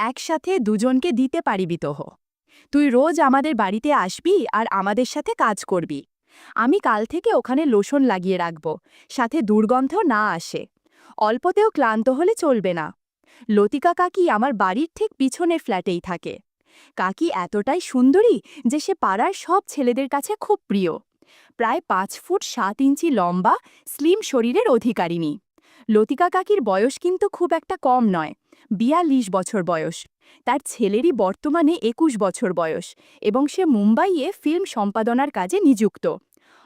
একসাথে দুজনকে দিতে পারিবি তোহ। তুই রোজ আমাদের বাড়িতে আসবি আর আমাদের সাথে কাজ করবি। আমি কাল থেকে ওখানে লোশন লাগিয়ে রাখব, সাথে দুর্গন্ধ না আসে। অল্পতেও ক্লান্ত হলে চলবে না। লতিকা কাকি আমার বাড়ির ঠিক পিছনের ফ্ল্যাটেই থাকে। কাকি এতটাই সুন্দরী যে সে পাড়ার সব ছেলেদের কাছে খুব প্রিয়। প্রায় 5 ফুট 7 ইঞ্চি লম্বা, স্লিম শরীরের অধিকারিণী। লতিকা কাকির বয়স কিন্তু খুব একটা কম নয়, 42 বছর বয়স। তার ছেলেরই বর্তমানে 21 বছর বয়স এবং সে মুম্বাইয়ে ফিল্ম সম্পাদনার কাজে নিযুক্ত।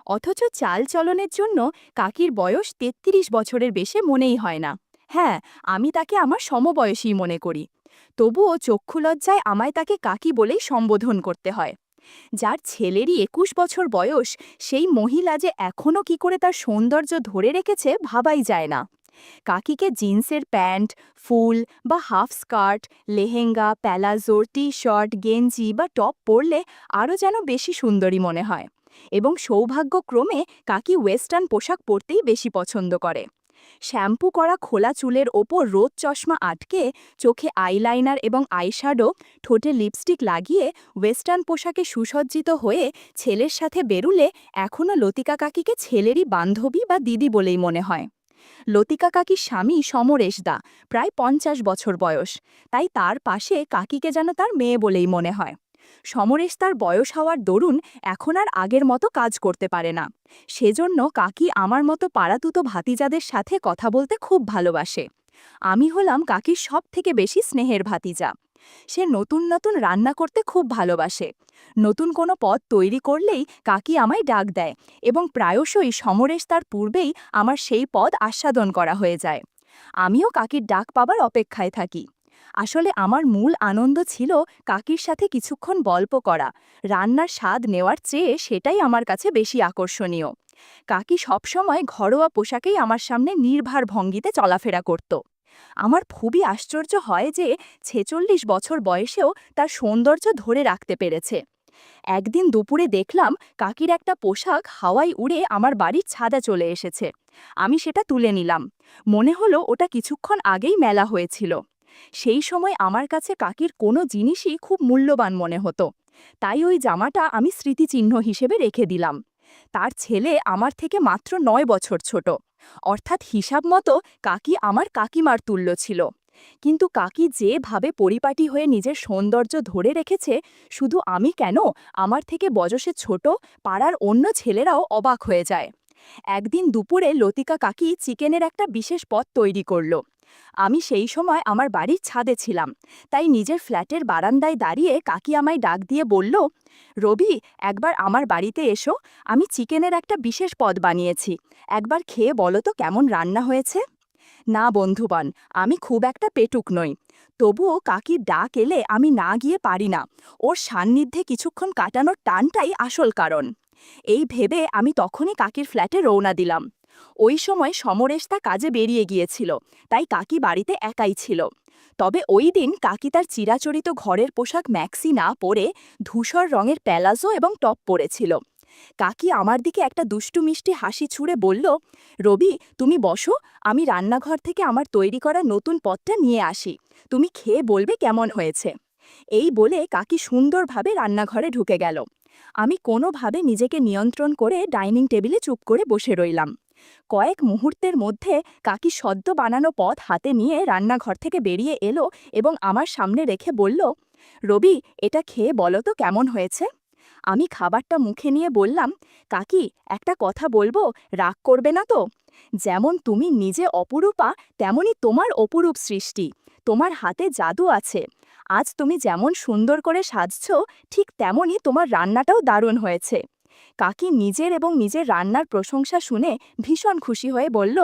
অথচ চালচলনের জন্য কাকির বয়স 33 বছরের বেশি মনেই হয় না। হ্যাঁ, আমি তাকে আমার সমবয়সী মনে করি। তবুও চক্ষুলজ্জায় আমায় তাকে কাকি বলেই সম্বোধন করতে হয়। যার ছেলেরই 21 বছর বয়স, সেই মহিলা যে এখনও কি করে তার সৌন্দর্য ধরে রেখেছে ভাবাই যায় না। কাকিকে জিন্সের প্যান্ট, ফুল বা half skirt, lehenga, palazzo, T shirt, গেঞ্জি বা টপ পরলে আরও যেন বেশি সুন্দরী মনে হয়। এবং সৌভাগ্যক্রমে কাকি ওয়েস্টার্ন পোশাক পরতেই বেশি পছন্দ করে। শ্যাম্পু করা খোলা চুলের ওপর রোদ চশমা আটকে, চোখে আইলাইনার এবং আইশ্যাডো, ঠোঁটে লিপস্টিক লাগিয়ে ওয়েস্টার্ন পোশাকে সুসজ্জিত হয়ে ছেলের সাথে বেরুলে এখনও লতিকা কাকিকে ছেলেরই বান্ধবী বা দিদি বলেই মনে হয়। লতিকা কাকির স্বামী সমরেশ দা, প্রায় 50 বছর বয়স, তাই তার পাশে কাকিকে যেন তার মেয়ে বলেই মনে হয়। সমরেশ তার বয়স হওয়ার দরুন এখন আর আগের মতো কাজ করতে পারে না। সেজন্য কাকি আমার মতো পাড়াতুতো ভাতিজাদের সাথে কথা বলতে খুব ভালোবাসে। আমি হলাম কাকির সব থেকে বেশি স্নেহের ভাতিজা। সে নতুন নতুন রান্না করতে খুব ভালোবাসে। নতুন কোনো পদ তৈরি করলেই কাকি আমায় ডাক দেয় এবং প্রায়শই সমরেশ তার পূর্বেই আমার সেই পদ আস্বাদন করা হয়ে যায়। আমিও কাকির ডাক পাবার অপেক্ষায় থাকি। আসলে আমার মূল আনন্দ ছিল কাকির সাথে কিছুক্ষণ গল্প করা। রান্নার স্বাদ নেওয়ার চেয়ে সেটাই আমার কাছে বেশি আকর্ষণীয়। কাকি সবসময় ঘরোয়া পোশাকেই আমার সামনে নির্ভার ভঙ্গিতে চলাফেরা করত। আমার খুবই আশ্চর্য হয় যে 46 বছর বয়সেও তার সৌন্দর্য ধরে রাখতে পেরেছে। একদিন দুপুরে দেখলাম কাকির একটা পোশাক হাওয়ায় উড়ে আমার বাড়ির ছাদে চলে এসেছে। আমি সেটা তুলে নিলাম। মনে হলো ওটা কিছুক্ষণ আগেই মেলা হয়েছিল। সেই সময় আমার কাছে কাকির কোনো জিনিসই খুব মূল্যবান মনে হতো। তাই ওই জামাটা আমি স্মৃতিচিহ্ন হিসেবে রেখে দিলাম। তার ছেলে আমার থেকে মাত্র 9 বছর ছোট। অর্থাৎ হিসাব মতো কাকি আমার কাকিমার তুল্য ছিল। কিন্তু কাকি যেভাবে পরিপাটি হয়ে নিজের সৌন্দর্য ধরে রেখেছে, শুধু আমি কেন, আমার থেকে বয়সে ছোট পাড়ার অন্য ছেলেরাও অবাক হয়ে যায়। একদিন দুপুরে লতিকা কাকি চিকেনের একটা বিশেষ পদ তৈরি করল। আমি সেই সময় আমার বাড়ির ছাদে ছিলাম, তাই নিজের ফ্ল্যাটের বারান্দায় দাঁড়িয়ে কাকি আমায় ডাক দিয়ে বলল, রবি, একবার আমার বাড়িতে এসো, আমি চিকেনের একটা বিশেষ পদ বানিয়েছি, একবার খেয়ে বলো তো কেমন রান্না হয়েছে। না বন্ধুবান, আমি খুব একটা পেটুক নই। তবুও কাকির ডাক এলে আমি না গিয়ে পারি না। ওর সান্নিধ্যে কিছুক্ষণ কাটানোর টানটাই আসল কারণ। এই ভেবে আমি তখনই কাকির ফ্ল্যাটে রওনা দিলাম। ওই সময় সমরেশ তা কাজে বেরিয়ে গিয়েছিল, তাই কাকি বাড়িতে একাই ছিল। তবে ওই দিন কাকি তার চিরাচরিত ঘরের পোশাক ম্যাক্সি না পরে ধূসর রঙের প্যালাজো এবং টপ পরেছিল। কাকি আমার দিকে একটা দুষ্টু মিষ্টি হাসি ছুঁড়ে বলল, রবি, তুমি বসো, আমি রান্নাঘর থেকে আমার তৈরি করা নতুন পদটা নিয়ে আসি, তুমি খেয়ে বলবে কেমন হয়েছে। এই বলে কাকি সুন্দরভাবে রান্নাঘরে ঢুকে গেল। আমি কোনোভাবে নিজেকে নিয়ন্ত্রণ করে ডাইনিং টেবিলে চুপ করে বসে রইলাম। কয়েক মুহূর্তের মধ্যে কাকি সদ্য বানানো পদ হাতে নিয়ে রান্নাঘর থেকে বেরিয়ে এলো এবং আমার সামনে রেখে বলল, রবি, এটা খেয়ে বলো তো কেমন হয়েছে। আমি খাবারটা মুখে নিয়ে বললাম, কাকি, একটা কথা বলবো, রাগ করবে না তো? যেমন তুমি নিজে অপরূপা, তেমনি তোমার অপরূপ সৃষ্টি, তোমার হাতে জাদু আছে। আজ তুমি যেমন সুন্দর করে সাজছ, ঠিক তেমনই তোমার রান্নাটাও দারুণ হয়েছে। কাকি নিজের এবং নিজের রান্নার প্রশংসা শুনে ভীষণ খুশি হয়ে বলল,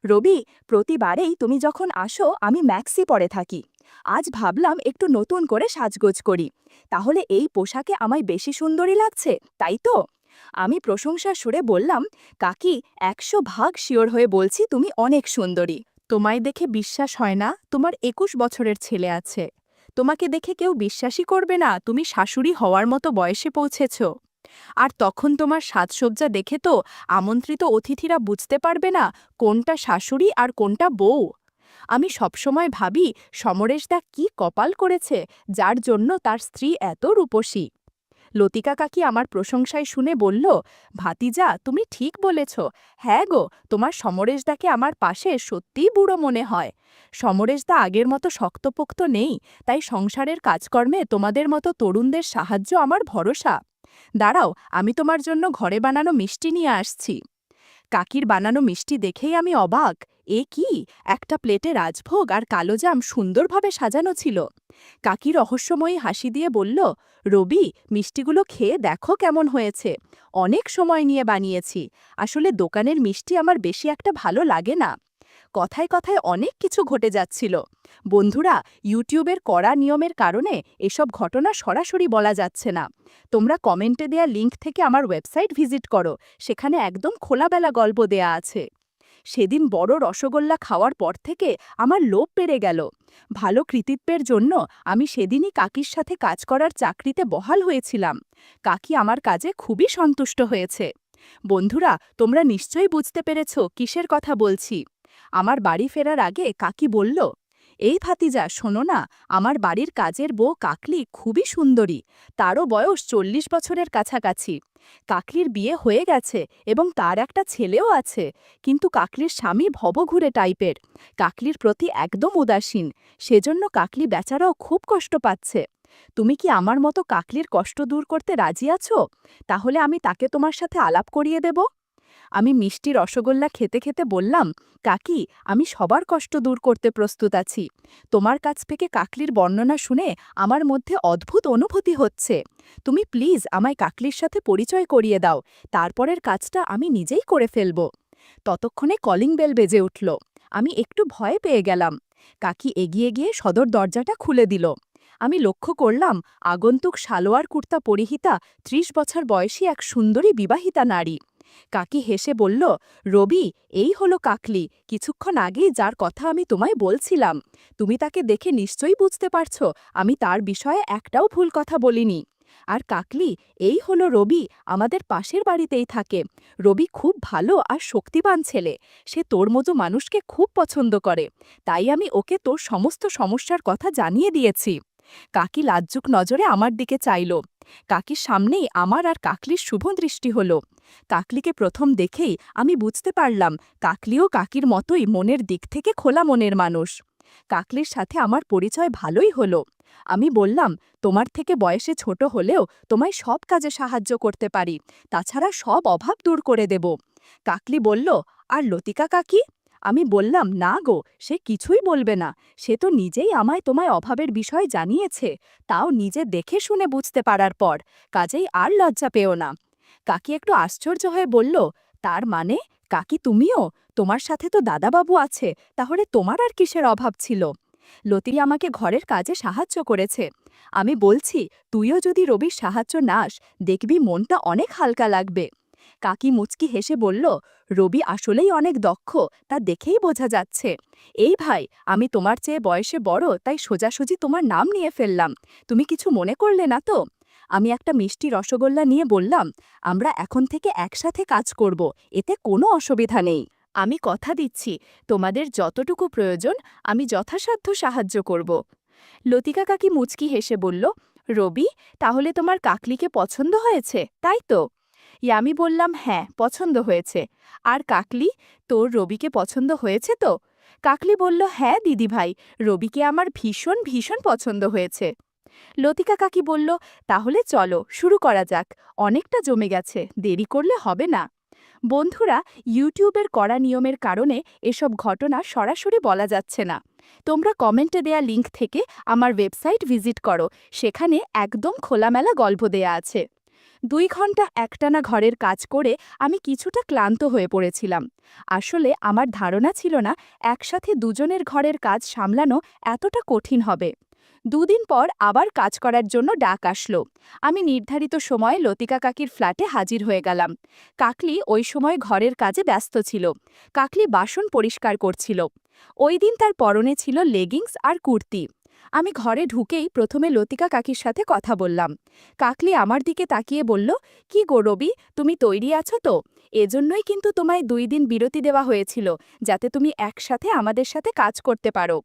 রবি, প্রতিবারেই তুমি যখন আসো আমি ম্যাক্সি পরে থাকি। আজ ভাবলাম একটু নতুন করে সাজগোজ করি, তাহলে এই পোশাকে আমায় বেশি সুন্দরী লাগছে, তাই তো? আমি প্রশংসার সুরে বললাম, কাকি, 100 ভাগ শিওর হয়ে বলছি তুমি অনেক সুন্দরী। তোমায় দেখে বিশ্বাস হয় না তোমার 21 বছরের ছেলে আছে। তোমাকে দেখে কেউ বিশ্বাসই করবে না তুমি শাশুড়ি হওয়ার মতো বয়সে পৌঁছেছ। আর তখন তোমার সাজসজ্জা দেখে তো আমন্ত্রিত অতিথিরা বুঝতে পারবে না কোনটা শাশুড়ি আর কোনটা বউ। আমি সবসময় ভাবি সমরেশদা কি কপাল করেছে যার জন্য তার স্ত্রী এত রূপসী। লতিকা কাকি আমার প্রশংসায় শুনে বলল, ভাতিজা তুমি ঠিক বলেছ। হ্যাঁ গো, তোমার সমরেশদাকে আমার পাশে সত্যিই বুড়ো মনে হয়। সমরেশদা আগের মতো শক্তপোক্ত নেই, তাই সংসারের কাজকর্মে তোমাদের মতো তরুণদের সাহায্য আমার ভরসা। দাঁড়াও, আমি তোমার জন্য ঘরে বানানো মিষ্টি নিয়ে আসছি। কাকির বানানো মিষ্টি দেখেই আমি অবাক। এ কি, একটা প্লেটে রাজভোগ আর কালোজাম সুন্দরভাবে সাজানো ছিল। কাকি রহস্যময়ী হাসি দিয়ে বলল, রবি, মিষ্টিগুলো খেয়ে দেখো কেমন হয়েছে। অনেক সময় নিয়ে বানিয়েছি। আসলে দোকানের মিষ্টি আমার বেশি একটা ভালো লাগে না। কথায় কথায় অনেক কিছু ঘটে যাচ্ছিল। বন্ধুরা, ইউটিউবের কড়া নিয়মের কারণে এসব ঘটনা সরাসরি বলা যাচ্ছে না। তোমরা কমেন্টে দেয়া লিঙ্ক থেকে আমার ওয়েবসাইট ভিজিট করো, সেখানে একদম খোলাবেলা গল্প দেয়া আছে। সেদিন বড় রসগোল্লা খাওয়ার পর থেকে আমার লোভ বেড়ে গেল। ভালো কৃতিত্বের জন্য আমি সেদিনই কাকির সাথে কাজ করার চাকরিতে বহাল হয়েছিলাম। কাকি আমার কাজে খুবই সন্তুষ্ট হয়েছে। বন্ধুরা, তোমরা নিশ্চয়ই বুঝতে পেরেছ কিসের কথা বলছি। আমার বাড়ি ফেরার আগে কাকি বলল, এই ভাতিজা শোনো না, আমার বাড়ির কাজের বউ কাকলি খুবই সুন্দরী। তারও বয়স 40 বছরের কাছাকাছি। কাকলির বিয়ে হয়ে গেছে এবং তার একটা ছেলেও আছে, কিন্তু কাকলির স্বামী ভবঘুরে টাইপের। কাকলির প্রতি একদম উদাসীন, সেজন্য কাকলি বেচারাও খুব কষ্ট পাচ্ছে। তুমি কি আমার মতো কাকলির কষ্ট দূর করতে রাজি আছো? তাহলে আমি তাকে তোমার সাথে আলাপ করিয়ে দেব। আমি মিষ্টি রসগোল্লা খেতে খেতে বললাম, কাকি, আমি সবার কষ্ট দূর করতে প্রস্তুত আছি। তোমার কাছ থেকে কাকলির বর্ণনা শুনে আমার মধ্যে অদ্ভুত অনুভূতি হচ্ছে। তুমি প্লিজ আমায় কাকলির সাথে পরিচয় করিয়ে দাও, তারপরের কাজটা আমি নিজেই করে ফেলব। ততক্ষণে কলিং বেল বেজে উঠল। আমি একটু ভয় পেয়ে গেলাম। কাকি এগিয়ে গিয়ে সদর দরজাটা খুলে দিল। আমি লক্ষ্য করলাম আগন্তুক সালোয়ার কুর্তা পরিহিতা 30 বছর বয়সী এক সুন্দরী বিবাহিতা নারী। কাকি হেসে বলল, রবি, এই হলো কাকলি, কিছুক্ষণ আগেই যার কথা আমি তোমায় বলছিলাম। তুমি তাকে দেখে নিশ্চয়ই বুঝতে পারছো আমি তার বিষয়ে একটাও ভুল কথা বলিনি। আর কাকলি, এই হলো রবি, আমাদের পাশের বাড়িতেই থাকে। রবি খুব ভালো আর শক্তিবান ছেলে। সে তোর মতো মানুষকে খুব পছন্দ করে। তাই আমি ওকে তোর সমস্ত সমস্যার কথা জানিয়ে দিয়েছি। কাকি লাজ্জুক নজরে আমার দিকে চাইল। কাকির সামনেই আমার আর কাকলির শুভ দৃষ্টি হল। কাকলিকে প্রথম দেখেই আমি বুঝতে পারলাম কাকলিও কাকির মতোই মনের দিক থেকে খোলা মনের মানুষ। কাকলির সাথে আমার পরিচয় ভালোই হলো। আমি বললাম, তোমার থেকে বয়সে ছোট হলেও তোমায় সব কাজে সাহায্য করতে পারি, তাছাড়া সব অভাব দূর করে দেব। কাকলি বলল, আর লতিকা কাকি? আমি বললাম, না গো, সে কিছুই বলবে না। সে তো নিজেই আমায় তোমায় অভাবের বিষয় জানিয়েছে, তাও নিজে দেখে শুনে বুঝতে পারার পর। কাজেই আর লজ্জা পেও না। কাকি একটু আশ্চর্য হয়ে বলল, তার মানে কাকি তুমিও? তোমার সাথে তো দাদাবাবু আছে, তাহলে তোমার আর কিসের অভাব ছিল? লতি আমাকে ঘরের কাজে সাহায্য করেছে। আমি বলছি, তুইও যদি রবির সাহায্য নাস, দেখবি মনটা অনেক হালকা লাগবে। কাকি মুচকি হেসে বলল, রবি আসলেই অনেক দক্ষ, তা দেখেই বোঝা যাচ্ছে। এই ভাই, আমি তোমার চেয়ে বয়সে বড়, তাই সোজাসুজি তোমার নাম নিয়ে ফেললাম। তুমি কিছু মনে করলে না তো? আমি একটা মিষ্টি রসগোল্লা নিয়ে বললাম, আমরা এখন থেকে একসাথে কাজ করব, এতে কোনো অসুবিধা নেই। আমি কথা দিচ্ছি, তোমাদের যতটুকু প্রয়োজন আমি যথাসাধ্য সাহায্য করব। লতিকা কাকি মুচকি হেসে বলল, রবি, তাহলে তোমার কাকলিকে পছন্দ হয়েছে, তাই তো? আমি বললাম, হ্যাঁ, পছন্দ হয়েছে। আর কাকলি, তোর রবিকে পছন্দ হয়েছে তো? কাকলি বলল, হ্যাঁ দিদিভাই, রবিকে আমার ভীষণ ভীষণ পছন্দ হয়েছে। লতিকা কাকি বলল, তাহলে চলো শুরু করা যাক, অনেকটা জমে গেছে, দেরি করলে হবে না। বন্ধুরা, ইউটিউবের কড়া নিয়মের কারণে এসব ঘটনা সরাসরি বলা যাচ্ছে না। তোমরা কমেন্টে দেয়া লিঙ্ক থেকে আমার ওয়েবসাইট ভিজিট করো, সেখানে একদম খোলামেলা গল্প দেয়া আছে। 2 ঘন্টা একটানা ঘরের কাজ করে আমি কিছুটা ক্লান্ত হয়ে পড়েছিলাম। আসলে আমার ধারণা ছিল না একসাথে দুজনের ঘরের কাজ সামলানো এতটা কঠিন হবে। 2 দিন পর আবার কাজ করার জন্য ডাক আসলো। আমি নির্ধারিত সময়ে লতিকা কাকির ফ্ল্যাটে হাজির হয়ে গেলাম। কাকলি ওই সময় ঘরের কাজে ব্যস্ত ছিল। কাকলি বাসন পরিষ্কার করছিল। ওই দিন তার পরনে ছিল লেগিংস আর কুর্তি। আমি ঘরে ঢুকেই প্রথমে লতিকা কাকির সাথে কথা বললাম। কাকলি আমার দিকে তাকিয়ে বলল, কি গো রবি, তুমি তৈরি আছো তো? এজন্যই কিন্তু তোমায় 2 দিন বিরতি দেওয়া হয়েছিল, যাতে তুমি একসাথে আমাদের সাথে কাজ করতে পারো।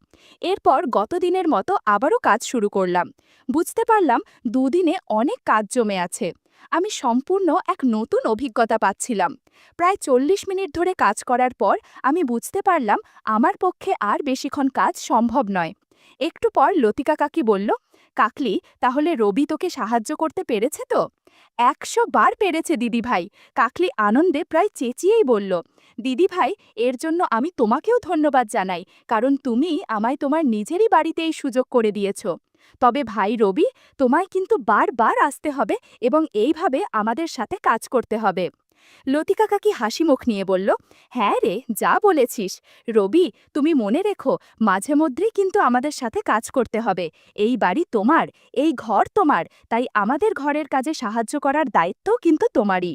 এরপর গত দিনের মতো আবারও কাজ শুরু করলাম। বুঝতে পারলাম 2 দিনে অনেক কাজ জমে আছে। আমি সম্পূর্ণ এক নতুন অভিজ্ঞতা পাচ্ছিলাম। প্রায় 40 মিনিট ধরে কাজ করার পর আমি বুঝতে পারলাম আমার পক্ষে আর বেশিক্ষণ কাজ সম্ভব নয়। একটু পর লতিকা কাকি বলল, কাকলি, তাহলে রবি তোকে সাহায্য করতে পেরেছে তো? 100 বার পেরেছে দিদিভাই, কাকলি আনন্দে প্রায় চেঁচিয়েই বলল। দিদিভাই, এর জন্য আমি তোমাকেও ধন্যবাদ জানাই, কারণ তুমি আমায় তোমার নিজেরই বাড়িতে এই সুযোগ করে দিয়েছ। তবে ভাই রবি, তোমায় কিন্তু বারবার আসতে হবে এবং এইভাবে আমাদের সাথে কাজ করতে হবে। লতিকা কাকি হাসিমুখ নিয়ে বলল, হ্যাঁ রে, যা বলেছিস। রবি, তুমি মনে রেখো, মাঝে মধ্যেই কিন্তু আমাদের সাথে কাজ করতে হবে। এই বাড়ি তোমার, এই ঘর তোমার, তাই আমাদের ঘরের কাজে সাহায্য করার দায়িত্বও কিন্তু তোমারই।